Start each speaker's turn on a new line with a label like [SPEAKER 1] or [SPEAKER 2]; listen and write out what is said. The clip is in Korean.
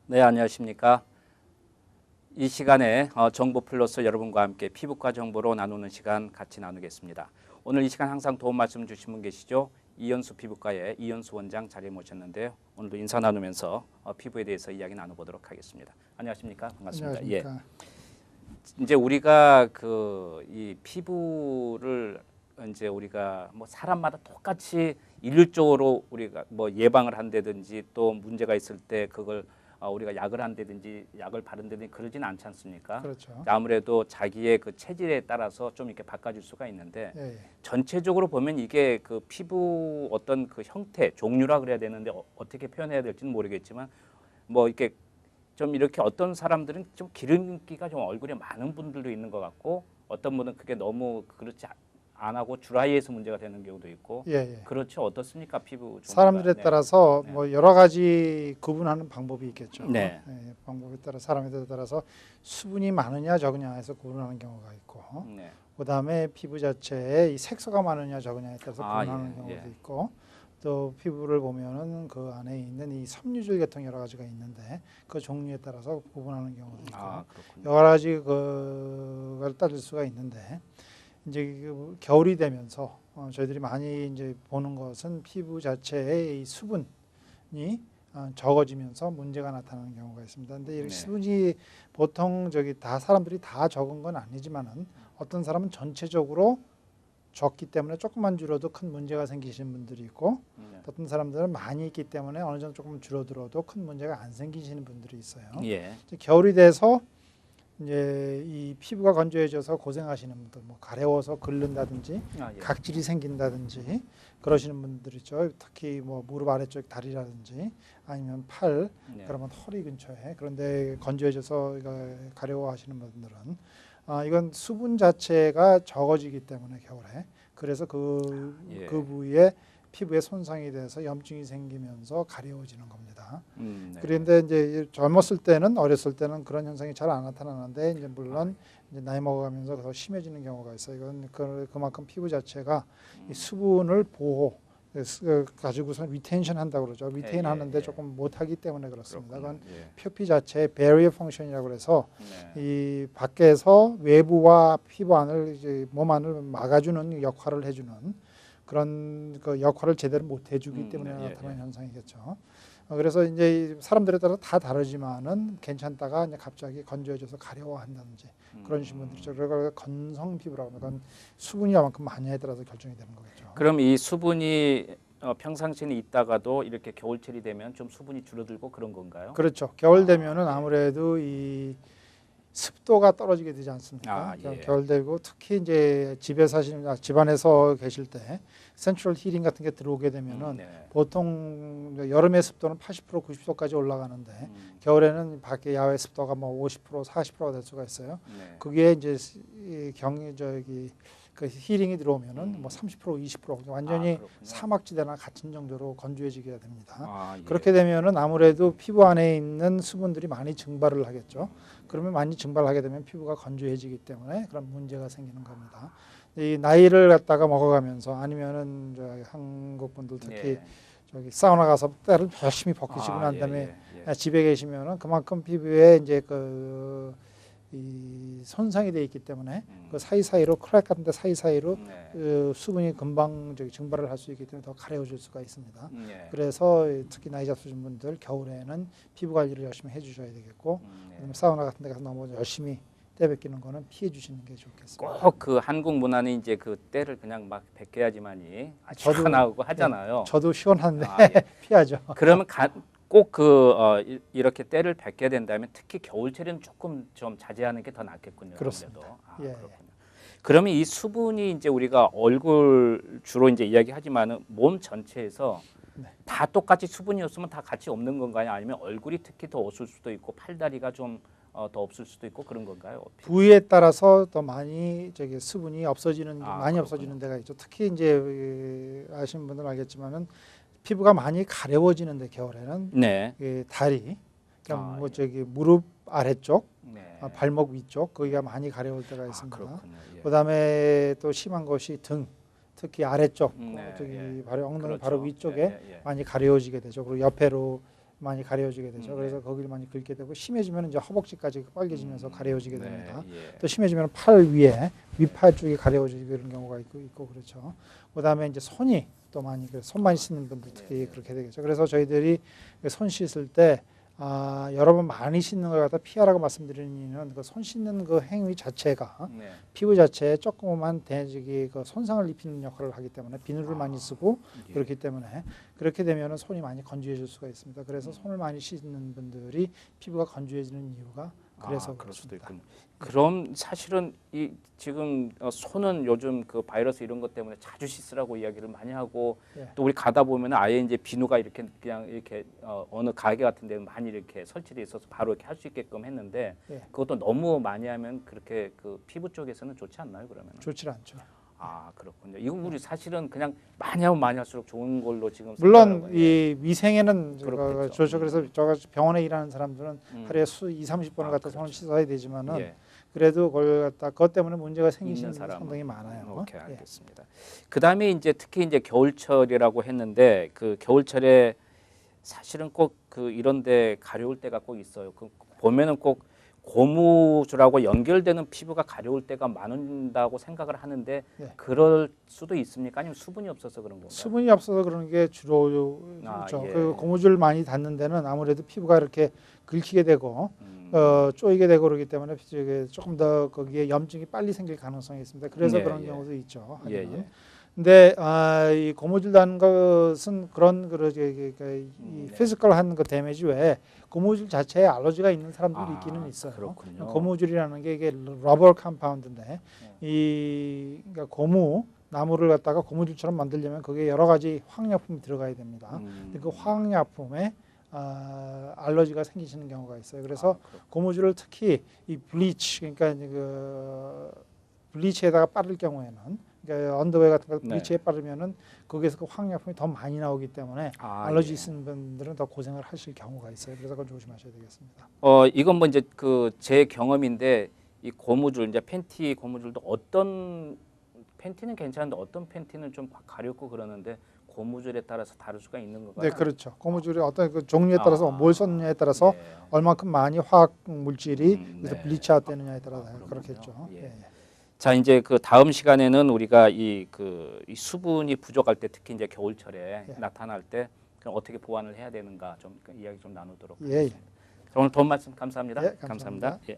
[SPEAKER 1] 네, 안녕하십니까. 이 시간에 정보 플러스 여러분과 함께 피부과 정보로 나누는 시간 같이 나누겠습니다. 오늘 이 시간 항상 도움 말씀 주신 분 계시죠? 이현수 피부과의 이현수 원장 자리에 모셨는데요. 오늘도 인사 나누면서 피부에 대해서 이야기 나눠보도록 하겠습니다. 안녕하십니까? 반갑습니다.
[SPEAKER 2] 안녕하십니까.
[SPEAKER 1] 예. 이제 우리가 이 피부를 이제 우리가 뭐 사람마다 똑같이 일률적으로 우리가 뭐 예방을 한다든지 또 문제가 있을 때 그걸 우리가 약을 한다든지 약을 바른다든지 그러진 않지 않습니까?
[SPEAKER 2] 그렇죠.
[SPEAKER 1] 아무래도 자기의 그 체질에 따라서 좀 이렇게 바꿔줄 수가 있는데
[SPEAKER 2] 예.
[SPEAKER 1] 전체적으로 보면 이게 그 피부 어떤 그 형태, 종류라 그래야 되는데 어떻게 표현해야 될지는 모르겠지만 뭐 이렇게 좀 이렇게 어떤 사람들은 좀 기름기가 좀 얼굴에 많은 분들도 있는 것 같고 어떤 분은 그게 너무 그렇지 안 하고 드라이해서 문제가 되는 경우도 있고
[SPEAKER 2] 예.
[SPEAKER 1] 그렇죠. 어떻습니까? 피부 종류가.
[SPEAKER 2] 사람들에
[SPEAKER 1] 네.
[SPEAKER 2] 따라서
[SPEAKER 1] 네.
[SPEAKER 2] 뭐 여러 가지 구분하는 방법이 있겠죠.
[SPEAKER 1] 네.
[SPEAKER 2] 방법에 따라 사람에 따라서 수분이 많으냐 적으냐 해서 구분하는 경우가 있고,
[SPEAKER 1] 네.
[SPEAKER 2] 그다음에 피부 자체에 이 색소가 많으냐 적으냐에 따라서
[SPEAKER 1] 아,
[SPEAKER 2] 구분하는
[SPEAKER 1] 예,
[SPEAKER 2] 경우도
[SPEAKER 1] 예.
[SPEAKER 2] 있고, 또 피부를 보면은 그 안에 있는 이 섬유질 같은 여러 가지가 있는데 그 종류에 따라서 구분하는 경우도 있고,
[SPEAKER 1] 아, 그렇군요.
[SPEAKER 2] 여러 가지 그걸 따질 수가 있는데. 이제 겨울이 되면서 저희들이 많이 이제 보는 것은 피부 자체의 이 수분이 적어지면서 문제가 나타나는 경우가 있습니다. 근데 이렇게
[SPEAKER 1] 네.
[SPEAKER 2] 수분이 보통 다 사람들이 다 적은 건 아니지만은 어떤 사람은 전체적으로 적기 때문에 조금만 줄어도 큰 문제가 생기시는 분들이 있고,
[SPEAKER 1] 네.
[SPEAKER 2] 어떤 사람들은 많이 있기 때문에 어느 정도 조금 줄어들어도 큰 문제가 안 생기시는 분들이 있어요.
[SPEAKER 1] 예.
[SPEAKER 2] 이제 겨울이 돼서 이제 이 피부가 건조해져서 고생하시는 분들, 뭐 가려워서 긁는다든지
[SPEAKER 1] 아, 예.
[SPEAKER 2] 각질이 생긴다든지 그러시는 분들 있죠. 특히 뭐 무릎 아래쪽 다리라든지 아니면 팔,
[SPEAKER 1] 네.
[SPEAKER 2] 그러면 허리 근처에, 그런데 건조해져서 가려워하시는 분들은 이건 수분 자체가 적어지기 때문에 겨울에, 그래서
[SPEAKER 1] 예.
[SPEAKER 2] 그 부위에 피부에 손상이 돼서 염증이 생기면서 가려워지는 겁니다.
[SPEAKER 1] 네.
[SPEAKER 2] 그런데 이제 젊었을 때는, 어렸을 때는 그런 현상이 잘 안 나타나는데 이제 물론 이제 나이 먹어가면서 더 심해지는 경우가 있어요. 이건 그만큼 피부 자체가 이 수분을 가지고서 리텐션 한다고 그러죠. 리테인 하는데 조금 못하기 때문에 그렇습니다. 그건 표피 자체의 배리어 펑션이라고 그래서 이 밖에서 외부와 피부 안을 이제 몸 안을 막아주는 역할을 해주는 그런 그 역할을 제대로 못 해주기 때문에 나타나는 현상이겠죠. 그래서 이제 사람들에 따라 다 다르지만은 괜찮다가 이제 갑자기 건조해져서 가려워한다든지 그런 분들이죠. 그래서 건성 피부라고 하는 건 수분이 얼만큼 많냐에 따라서 결정이 되는 거겠죠.
[SPEAKER 1] 그럼 이 수분이 평상시에 있다가도 이렇게 겨울철이 되면 좀 수분이 줄어들고 그런 건가요?
[SPEAKER 2] 그렇죠. 겨울 되면은 아무래도 이 습도가 떨어지게 되지 않습니까?
[SPEAKER 1] 예.
[SPEAKER 2] 겨울 되고 특히 이제 집에 집안에서 계실 때 센트럴 히팅 같은 게 들어오게 되면은 보통 여름의 습도는 80% 90%까지 올라가는데 겨울에는 밖에 야외 습도가 뭐 50% 40%가 될 수가 있어요. 그게 이제 그 히팅이 들어오면은 뭐 30% 20% 완전히 사막지대나 같은 정도로 건조해지게 됩니다. 그렇게 되면은 아무래도 피부 안에 있는 수분들이 많이 증발을 하겠죠. 그러면 많이 증발하게 되면 피부가 건조해지기 때문에 그런 문제가 생기는 겁니다. 이 나이를 갖다가 먹어가면서 아니면은 한국 분들 특히 저기 사우나 가서 때를 열심히 벗기시고 난 다음에 집에 계시면은 그만큼 피부에 이제 이 손상이 돼 있기 때문에 그 사이사이로 크랙 같은 데 사이사이로 그 수분이 금방 증발을 할 수 있기 때문에 더 가려워질 수가 있습니다. 그래서 특히 나이 잡수신 분들 겨울에는 피부 관리를 열심히 해주셔야 되겠고 사우나 같은 데 가서 너무 열심히 때 벗기는 거는 피해 주시는 게 좋겠습니다.
[SPEAKER 1] 꼭 그 한국 문화는 이제 그 때를 그냥 막 벗겨야지만이 시원하고 하잖아요.
[SPEAKER 2] 저도 시원한데 피하죠.
[SPEAKER 1] 그러면 꼭 이렇게 때를 벗겨야 된다면 특히 겨울철에는 조금 좀 자제하는 게 더 낫겠군요.
[SPEAKER 2] 그렇습니다.
[SPEAKER 1] 그렇군요. 그러면 이 수분이 이제 우리가 얼굴 주로 이제 이야기하지만은 몸 전체에서 다 똑같이 수분이었으면 다 같이 없는 건가요? 아니면 얼굴이 특히 더 없을 수도 있고 팔다리가 좀 더 없을 수도 있고 그런 건가요?
[SPEAKER 2] 부위에 따라서 더 많이 수분이 없어지는 많이
[SPEAKER 1] 그렇군요.
[SPEAKER 2] 없어지는 데가 있죠. 특히 이제 아시는 분들은 알겠지만은 피부가 많이 가려워지는데 겨울에는 다리, 그러니까 무릎 아래쪽, 발목 위쪽 거기가 많이 가려울 때가 있습니다. 그다음에 또 심한 것이 등, 특히 아래쪽, 바로 엉덩이 바로 위쪽에 많이 가려워지게 되죠. 그리고 옆에로 많이 가려지게 되죠. 그래서 거기를 많이 긁게 되고 심해지면 이제 허벅지까지 빨개지면서 가려지게 됩니다.
[SPEAKER 1] 예.
[SPEAKER 2] 또 심해지면 팔 위에 위팔 쪽이 가려지는 경우가 있고 그렇죠. 그다음에 이제 손이 또 많이 손 많이 씻는 분들 특히 그렇게 되겠죠. 그래서 저희들이 손 씻을 때 여러 번 많이 씻는 걸 갖다 피하라고 말씀드리는 이유는 그 손 씻는 그 행위 자체가
[SPEAKER 1] 네.
[SPEAKER 2] 피부 자체에 조그만 대지기 그 손상을 입히는 역할을 하기 때문에 비누를 많이 쓰고
[SPEAKER 1] 예.
[SPEAKER 2] 그렇기 때문에 그렇게 되면은 손이 많이 건조해질 수가 있습니다. 그래서 손을 많이 씻는 분들이 피부가 건조해지는 이유가 그래서
[SPEAKER 1] 그럴 수도
[SPEAKER 2] 그렇습니다.
[SPEAKER 1] 있군요. 그럼 사실은 이 지금 손은 요즘 그 바이러스 이런 것 때문에 자주 씻으라고 이야기를 많이 하고
[SPEAKER 2] 예.
[SPEAKER 1] 또 우리 가다 보면 아예 이제 비누가 이렇게 그냥 이렇게 어느 가게 같은 데는 많이 이렇게 설치돼 있어서 바로 이렇게 할 수 있게끔 했는데
[SPEAKER 2] 예.
[SPEAKER 1] 그것도 너무 많이 하면 그렇게 그 피부 쪽에서는 좋지 않나요? 그러면?
[SPEAKER 2] 좋지 않죠.
[SPEAKER 1] 그렇군요. 이거 우리 사실은 그냥 많이 하면 많이 할수록 좋은 걸로 지금
[SPEAKER 2] 물론
[SPEAKER 1] 생각하고
[SPEAKER 2] 이 위생에는
[SPEAKER 1] 그렇겠죠.
[SPEAKER 2] 좋죠. 그래서 저 병원에 일하는 사람들은 하루에 20-30번을 갖다 손을
[SPEAKER 1] 그렇죠.
[SPEAKER 2] 씻어야 되지만은
[SPEAKER 1] 예.
[SPEAKER 2] 그래도 그걸 갖다 그것 때문에 문제가 생기시는
[SPEAKER 1] 있는
[SPEAKER 2] 분들이
[SPEAKER 1] 사람은.
[SPEAKER 2] 상당히 많아요.
[SPEAKER 1] 오케이,
[SPEAKER 2] 예.
[SPEAKER 1] 알겠습니다. 그다음에 이제 특히 이제 겨울철이라고 했는데 그 겨울철에 사실은 꼭 그 이런데 가려울 때가 꼭 있어요. 그 보면은 꼭 고무줄하고 연결되는 피부가 가려울 때가 많다고 생각을 하는데
[SPEAKER 2] 예.
[SPEAKER 1] 그럴 수도 있습니까? 아니면 수분이 없어서 그런 건가요?
[SPEAKER 2] 수분이 없어서 그런 게 주로 그렇죠.
[SPEAKER 1] 예.
[SPEAKER 2] 그 고무줄 많이 닿는 데는 아무래도 피부가 이렇게 긁히게 되고 쪼이게 되고 그러기 때문에 조금 더 거기에 염증이 빨리 생길 가능성이 있습니다. 그래서
[SPEAKER 1] 예,
[SPEAKER 2] 그런
[SPEAKER 1] 예.
[SPEAKER 2] 경우도 있죠.
[SPEAKER 1] 예,
[SPEAKER 2] 하지만.
[SPEAKER 1] 예.
[SPEAKER 2] 근데 이 고무줄 닿는 것은 그런 이
[SPEAKER 1] 네.
[SPEAKER 2] 피지컬한 그 데미지 외에 고무줄 자체에 알러지가 있는 사람들이 있기는 있어요.
[SPEAKER 1] 그렇군요.
[SPEAKER 2] 고무줄이라는 게 이게 러버 컴파운드인데 그러니까 고무 나무를 갖다가 고무줄처럼 만들려면 거기에 여러 가지 화학약품이 들어가야 됩니다. 근데 그 화학약품에 알러지가 생기시는 경우가 있어요. 그래서 고무줄을 특히 이 블리치 그러니까 그 블리치에다가 바를 경우에는 그러니까 언더웨어 같은 걸 블리치에 바르면은 거기에서 그 화학약품이 더 많이 나오기 때문에 알러지 있는 분들은 더 고생을 하실 경우가 있어요. 그래서 그건 조심하셔야 되겠습니다.
[SPEAKER 1] 이건 뭐 이제 그 제 경험인데 이 고무줄 이제 팬티 고무줄도 어떤 팬티는 괜찮은데 어떤 팬티는 좀 가렵고 그러는데 고무줄에 따라서 다를 수가 있는 건가요?
[SPEAKER 2] 네, 그렇죠. 고무줄이 어떤 그 종류에 따라서 뭘 썼느냐에 따라서 얼만큼 많이 화학 물질이 그래서 블리치아웃 되느냐에 따라 그렇겠죠.
[SPEAKER 1] 예.
[SPEAKER 2] 예.
[SPEAKER 1] 자, 이제 그 다음 시간에는 우리가 이 수분이 부족할 때 특히 이제 겨울철에 나타날 때 그럼 어떻게 보완을 해야 되는가 좀 이야기 좀 나누도록 하겠습니다. 오늘 도움 말씀 감사합니다.
[SPEAKER 2] 예, 감사합니다.
[SPEAKER 1] 예.